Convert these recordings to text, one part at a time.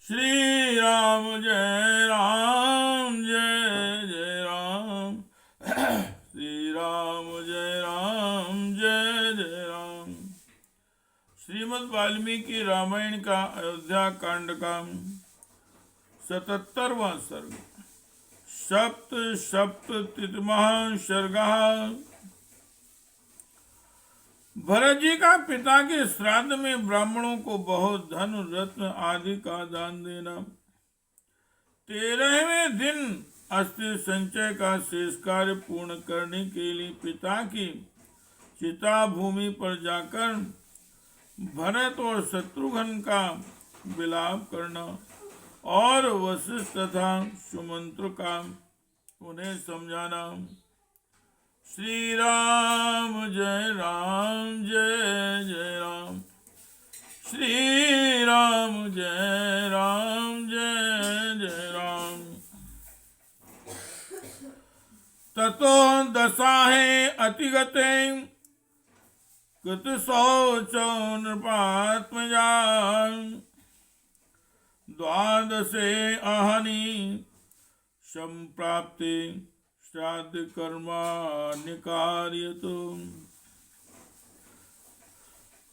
श्री राम जय राम जय जय राम। श्री राम जय राम जय जय राम। श्रीमद् वाल्मीकि रामायण का अयोध्या कांड का 77वां सर्ग। सप्ततितमः सर्गः। भरत जी का पिता के श्राद्ध में ब्राह्मणों को बहुत धन रत्न आदि का दान देना। 13वें दिन अस्थि संचय का शेष कार्य पूर्ण करने के लिए पिता की चिता भूमि पर जाकर भरत और शत्रुघ्न का विलाप करना और वशिष्ठ तथा सुमंत्र का उन्हें समझाना। श्री राम जय जय राम। श्री राम जय जय राम। ततो दशाहे अतिगते कृत शौचो नृपात्मजा। द्वादशे अहनि संप्राप्ते श्राद्ध कर्माण्यकार्यतु।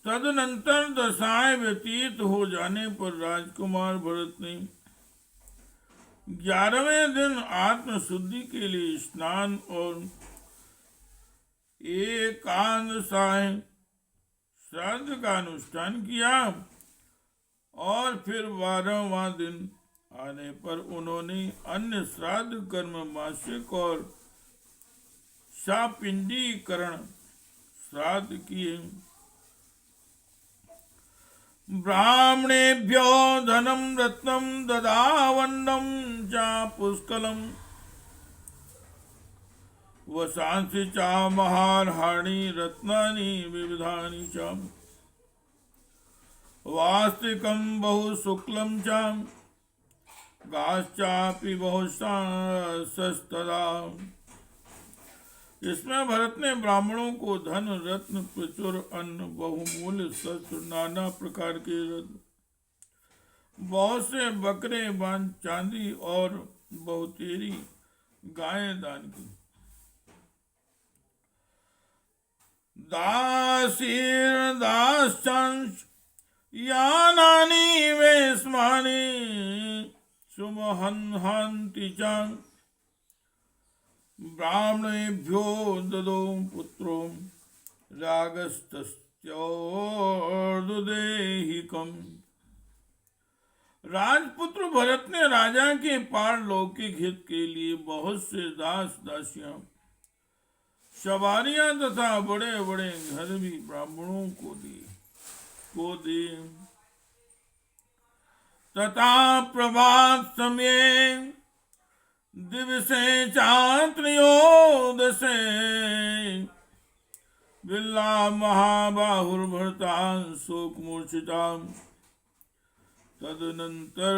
तदनंतर दशाएं व्यतीत हो जाने पर राजकुमार भरत ने 11वें दिन आत्म शुद्धि के लिए स्नान और एकादशाएं श्राद्ध का अनुष्ठान किया और फिर 12वां दिन आने पर उन्होंने अन्य श्राद्ध कर्म मासिक और शापिंडीकरण श्राद्ध किए। ब्राह्मणेभ्यो धनम रत्नम ददावन्नम च पुष्कलम वसांसि च महार्हाणि रत्नानि विविधानि च वास्तिकं बहु शुक्लं च गाश्चापि बहुशस्तदा। इसमें भरत ने ब्राह्मणों को धन रत्न प्रचुर अन्न बहुमूल्य शस्त्र नाना प्रकार के रत्न बहुत से बकरे बांध चांदी और बहुतेरी गायें दान की। दासीर दाश्चंश यानानि वेश्मानि सुमहन्ति च। ब्राह्मणेभ्यो ददो पुत्रो रागस्तस्योर्दुदेहिकम्। राजपुत्र भरत ने राजा के पारलौकिक हित के लिए बहुत से दास दासियां सवारियां तथा बड़े बड़े घर भी ब्राह्मणों को दिए। तथा प्रभात समय दिवसे चात्रयोदशे बिल्ला महाबाहुर्भरता शोक मूर्छिता। तदनंतर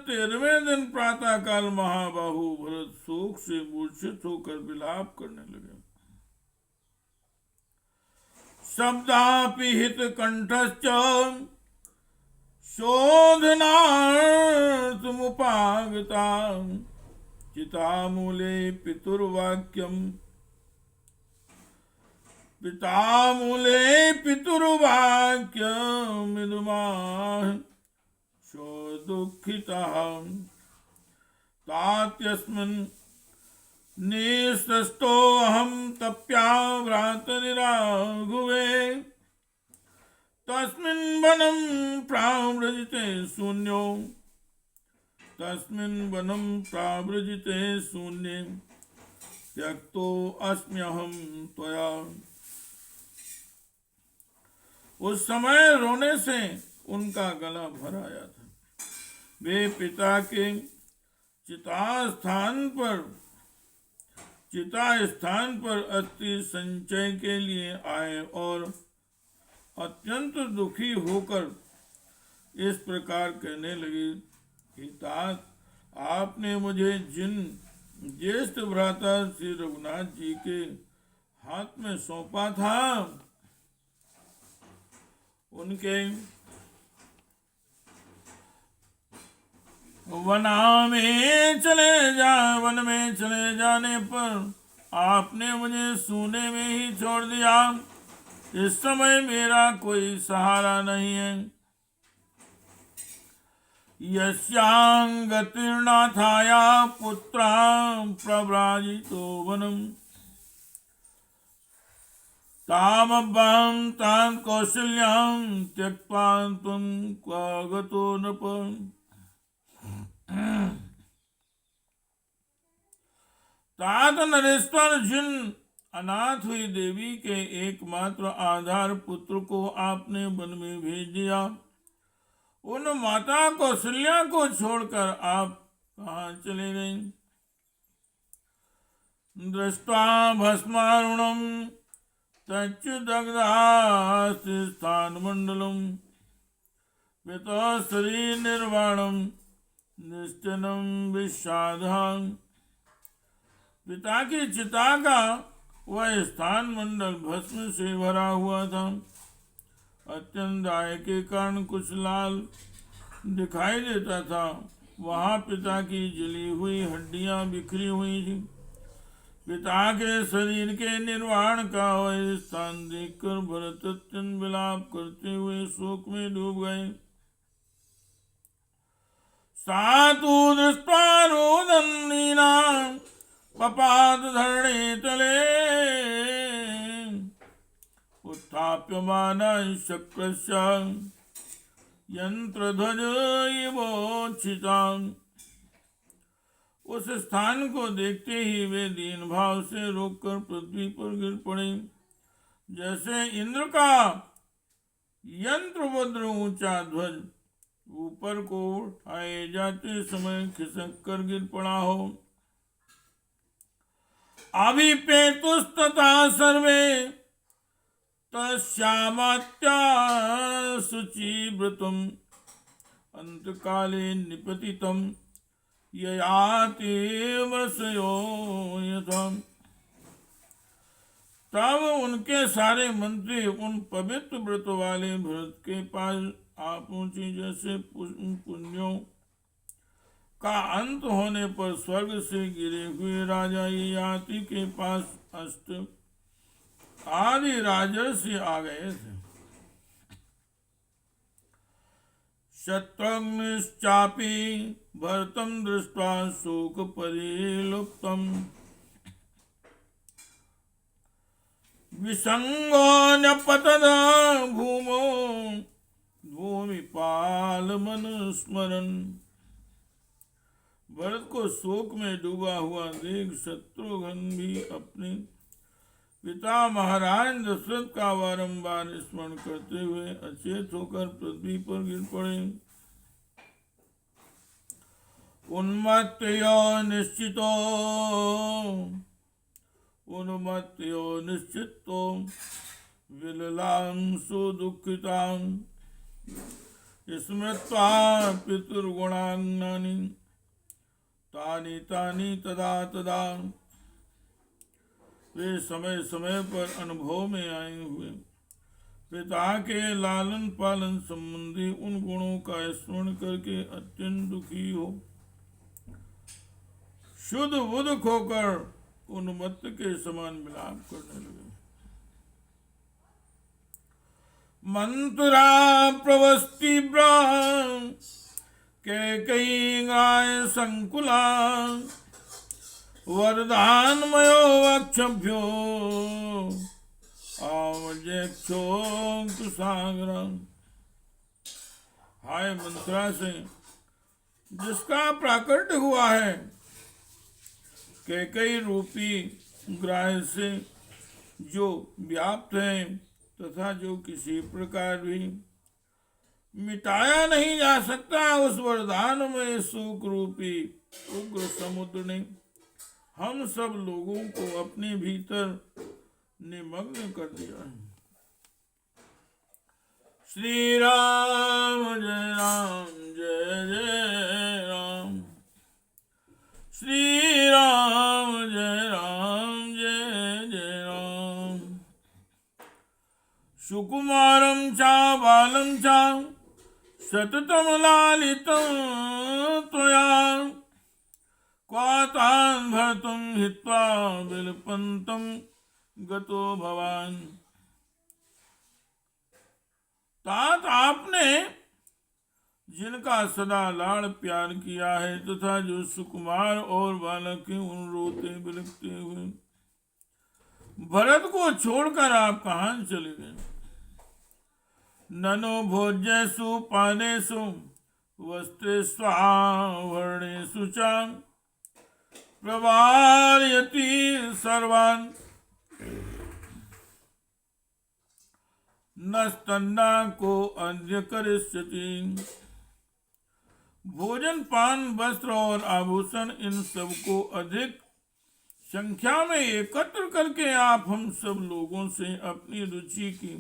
13वें दिन प्रातः काल महाबाहु भरत शोक से मूर्छित होकर विलाप करने लगे। शब्दापि हित कंठश्च शोधनार्थमुपागता। चितामूले पितुर्वाक्यम विदुमाः शोदुःखितः। तात्यस्मिन् निःसृष्टोऽहं तप्या भ्रातरिराघुवे। तस्मिन् वनं प्राव्रजिते शून्ये त्यक्तो अस्म्यहं त्वया। उस समय रोने से उनका गला भर आया था। वे पिता के चिता स्थान पर अस्थि संचय के लिए आए और अत्यंत दुखी होकर इस प्रकार कहने लगे कि तात, आपने मुझे जिन ज्येष्ठ भ्राता श्री रघुनाथ जी के हाथ में सौंपा था उनके वन में चले जाने पर आपने मुझे सूने में ही छोड़ दिया। इस समय मेरा कोई सहारा नहीं है। यस्यांगतिर्नाथाया पुत्रां प्रव्राजितो वनम् तामब्बां तां कौशल्यां त्यक्त्वा त्वं क्व गतो नृप। तात नरेश्वर, जिन अनाथ हुई देवी के एकमात्र आधार पुत्र को आपने वन में भेज दिया, उन माता कौशल्या को छोड़कर आप कहाँ चले गए? दृष्ट्वा भस्मारुणम तच्युदग्धास्ति स्थानमंडलम पिता शरीर निर्वाणम निश्चनम विषादं। पिता की चिता का वह स्थान मंडल भस्म से भरा हुआ था। अत्यंत दाय के कारण कुछ लाल दिखाई देता था। वहां पिता की जली हुई हड्डियां बिखरी हुई थी। पिता के शरीर के निर्वाण का वह स्थान देखकर भरत अत्यंत विलाप करते हुए शोक में डूब गए। सातु दृष्ट्वा रोदन्नीना पपात धरणे तले उत्थाप्यमाना शक्रस्य यंत्रध्वज इवोच्छिता। उस स्थान को देखते ही वे दीन भाव से रोककर पृथ्वी पर गिर पड़े। जैसे इंद्र का यंत्रवज्र ऊंचा ध्वज ऊपर को उठाए जाते समय खिसक कर गिर पड़ा हो। अभिपेतुस्तथा सर्वे तस्यामात्या शुचिव्रतम् अंतकाले निपतितम् ययाति वर्षयो यथा। तब उनके सारे मंत्री उन पवित्र व्रत वाले भरत के पास आ पहुंचे। जैसे पुण्यों का अंत होने पर स्वर्ग से गिरे हुए राजा ययाति के पास अष्ट आदि राजर्षि आ गए थे। शत्रुघ्नश्चापि भरतं दृष्ट्वा शोक परिलुप्तम् विसंगो न्यपतद भूमो भूमिपालमनुस्मरन्। भरत को शोक में डूबा हुआ देख शत्रुघ्न भी अपने पिता महाराज दशरथ का बारंबार स्मरण करते हुए अचेत होकर पृथ्वी पर गिर पड़े। उन्मत्तो निश्चितो विललां सुदुःखितां स्मृत्वा पितुर्गुणान्नानि तानि तानि तदा तदा। वे समय समय पर अनुभव में आए हुए पिता के लालन पालन संबंधी उन गुणों का स्मरण करके अत्यंत दुखी हो शुद्ध बुद्ध खोकर उन्मत्त के समान विलाप करने लगे। मंत्रा प्रवस्तिव्रा कैकेयी गाय संकुला वरदानमयो वक्षभ्यो आवजेक्षोक्तसागरम्। हाय मंत्रा से जिसका प्राकट्य हुआ है, कैकेयी रूपी ग्राह से जो व्याप्त है तथा जो किसी प्रकार भी मिटाया नहीं जा सकता, उस वरदान में सुख रूपी उग्र समुद्र ने हम सब लोगों को अपने भीतर निमग्न कर दिया है। श्री राम जय जय राम, श्री राम जय जय राम। सुकुमारं च बालं च सततं लालितं त्वया क्वातान् भर्तुं हित्वा विलपन्तं गतो भवान्। तात आपने जिनका सदा लाड़ प्यार किया है तथा जो सुकुमार और बालक हैं उन रोते बिलखते हुए भरत को छोड़कर आप कहाँ चले गए। ननो भोज्यसु पानेषु वस्त्रेष्वाभरणेषु च प्रवारयति सर्वान् नस्तन्ना को अद्य करिष्यति। भोजन पान वस्त्र और आभूषण इन सबको अधिक संख्या में एकत्र करके आप हम सब लोगों से अपनी रुचि की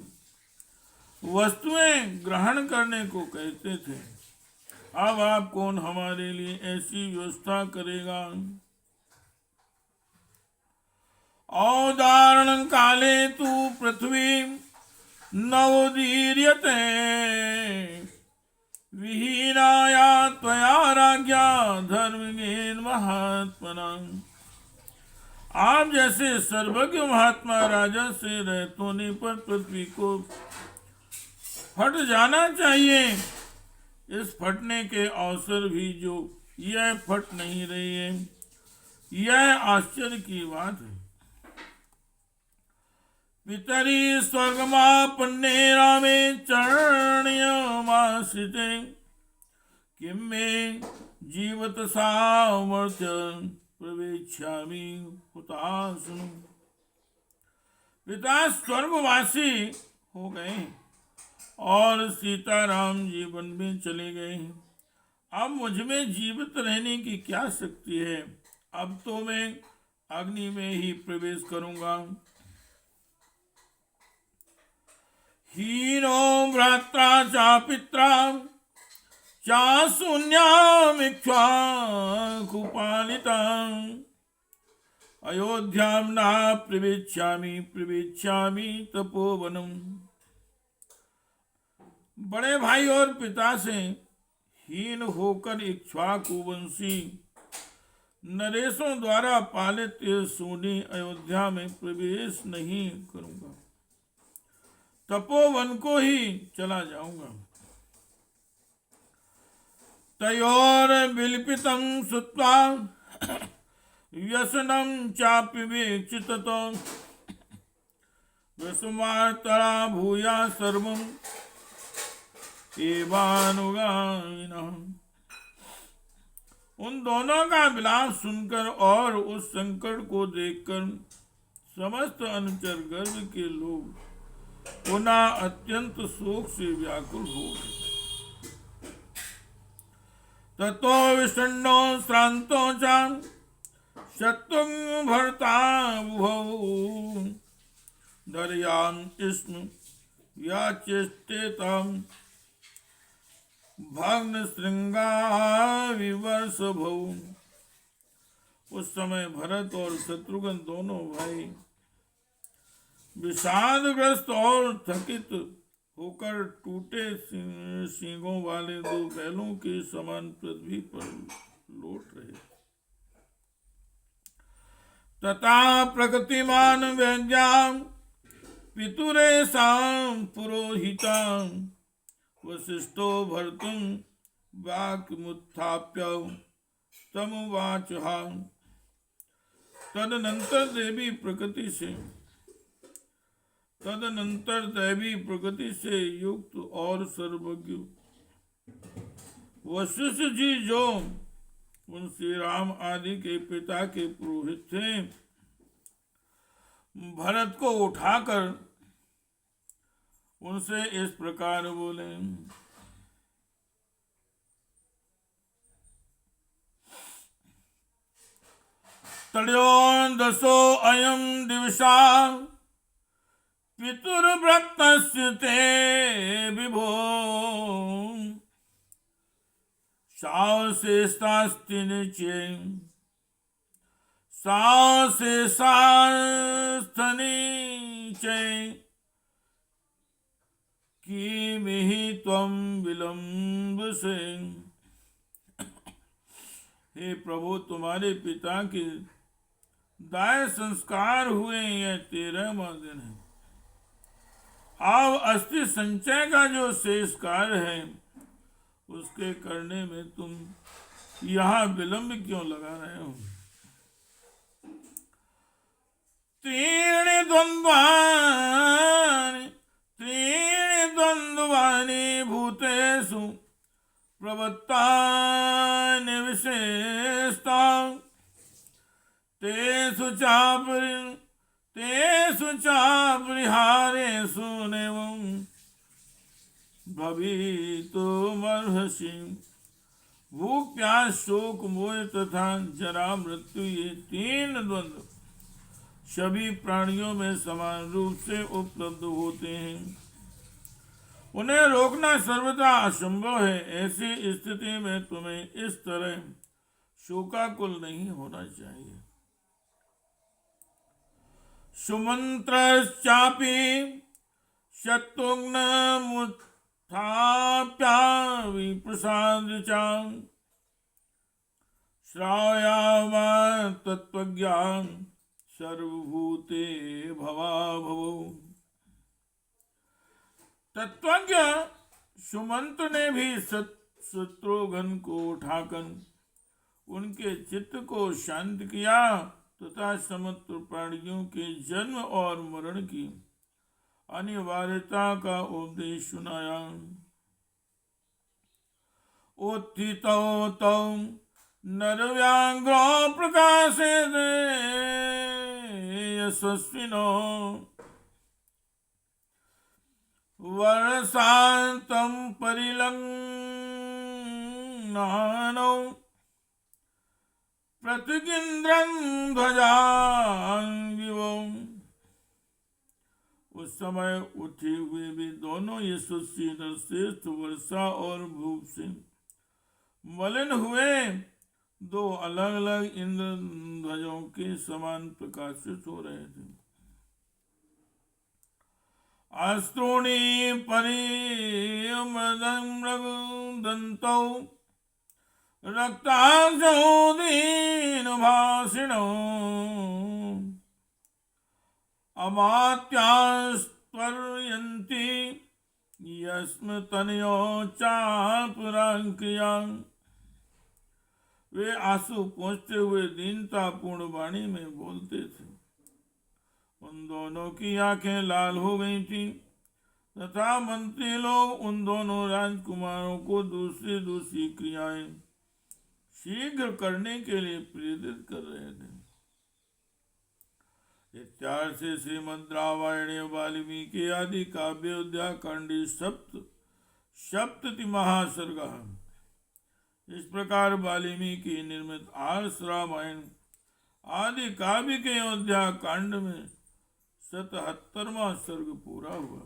वस्तुएं ग्रहण करने को कहते थे। अब आप कौन हमारे लिए ऐसी व्यवस्था करेगा। औदाहरण काले तु पृथ्वी नवोदीर्यते विहीनाया त्वया राज्ञा धर्मज्ञेन महात्मना। आप जैसे सर्वज्ञ महात्मा राजा से रहित होने पर पृथ्वी को फट जाना चाहिए। इस फटने के अवसर भी जो यह फट नहीं रही है, यह आश्चर्य की बात है। पितरी स्वर्गमापन्ने रामे चरणीयमाश्रिते किं मे जीवत सामर्थ्य प्रवेक्ष्यामि हुताशनु। पिता स्वर्गवासी हो गए और सीताराम जीवन में चले गए। अब मुझ में जीवित रहने की क्या शक्ति है। अब तो मैं अग्नि में ही प्रवेश करूंगा। हीनो भ्रात्रा चा पित्रा चा शून्यामिक्ष्वाकुपालिता अयोध्यां न प्रवेक्ष्यामि तपोवनम। बड़े भाई और पिता से हीन होकर इक्ष्वाकुवंशी नरेशों द्वारा पालित सोनी अयोध्या में प्रवेश नहीं करूंगा। तपोवन को ही चला जाऊंगा। तयोर विलिपितं श्रुत्वा व्यसनं चाप्यवेक्षिततो व्यसमार्तरा भूया सर्वं एवानुगामिनः। उन दोनों का विलाप सुनकर और उस संकट को देखकर समस्त अनुचर गर्भ के लोग पुनः अत्यंत शोक से व्याकुल हो गए। ततो विषण्णो श्रांतो च शत्रुं भर्ता बुभौ दर्यां स्म व्याचेष्टेतं भग्न श्रृंगा विवर्ष भौ। उस समय भरत और शत्रुघ्न दोनों भाई विषादग्रस्त और थकित होकर टूटे सींगों वाले दो बैलों के समान पृथ्वी पर लौट रहे। तथा प्रकृतिमान व्यज्ञां पितुरेषां पुरोहितां वसिष्ठो भर्तुं वाक्मुत्थाप्य तमुवाचः। तदनंतर दैवी प्रकृति से युक्त और सर्वज्ञ वशिष्ठ जी जो उन श्री राम आदि के पिता के पुरोहित थे, भरत को उठाकर उनसे इस प्रकार बोले। तड्योदशो अयं दिवसा पितुर्व्रतस्य ते विभो सावशेषास्ति निचे सावशेषास्थनि च किमिहि त्वं विलम्ब से। हे प्रभु, तुम्हारे पिता के दाह संस्कार हुए, यह 13वां दिन है। अब अस्थि संचय का जो शेष कार्य है उसके करने में तुम यहाँ विलंब क्यों लगा रहे हो? त्रीणि द्वन्द्वानि भूतेषु प्रवृत्तानि विशेषता तेषु चापरिहारेषु नैवं भवितुमर्हसि। भूख, प्यास, शोक, मोह तथा जरा, मृत्यु, ये 3 द्वंद्व सभी प्राणियों में समान रूप से उपलब्ध होते हैं। उन्हें रोकना सर्वथा असंभव है। ऐसी स्थिति में तुम्हें इस तरह शोकाकुल नहीं होना चाहिए। सुमंत्रश्चापि शत्रुघ्नमुत्थाप्य विप्रसाद्य श्रावयामास तत्त्वज्ञान सर्वभूते भवाभवौ। तत्वज्ञ सुमंत ने भी शत्रुघ्न को उठाकर उनके चित्त को शांत किया तथा समस्त प्राणियों के जन्म और मरण की अनिवार्यता का उपदेश सुनाया। उत्थितो तौ नरव्याघ्रो प्रकाशेत यशस्विनो वर्षान्तं परिलग्नानौ प्रतिगिन्द्रं ध्वजान्विवौ। उस समय उठे हुए भी दोनों यशस्वी नरश्रेष्ठ वर्षा और भूप से मलिन हुए 2 अलग अलग इंद्र ध्वजों के समान प्रकाशित हो रहे थे। अस्त्रोणी परिमृदन्तौ रक्ताक्षौ दीनभाषिणौ अमात्यास्त्वर्यन्ति यस्मतनयो चापरांक्रिया। वे आंसू पहुँचते हुए दीनतापूर्ण वाणी में बोलते थे। उन दोनों की आंखें लाल हो गई थी तथा मंत्री लोग उन दोनों राजकुमारों को दूसरी दूसरी क्रियाएं शीघ्र करने के लिए प्रेरित कर रहे थे। इत्यादि से श्रीमद् रामायणे वाल्मीकि आदि काव्य उत्तरकांडी सप्तति महासर्ग। इस प्रकार वाल्मीकि निर्मित आर्ष रामायण आदि काव्य के अयोध्या कांड में 77वां सर्ग पूरा हुआ।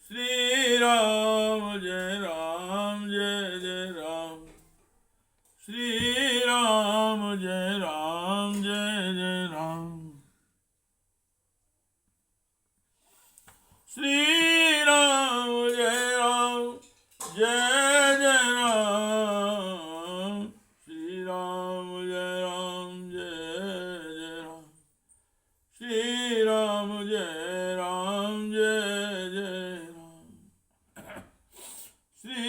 श्री राम जय राम जय जय राम। श्री राम जय राम जय जय राम। श्री राम जय राम जय जय राम। श्री राम जय राम जय जय राम। श्री राम जय राम जय जय राम। श्री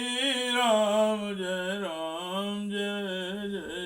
राम जय राम जय जय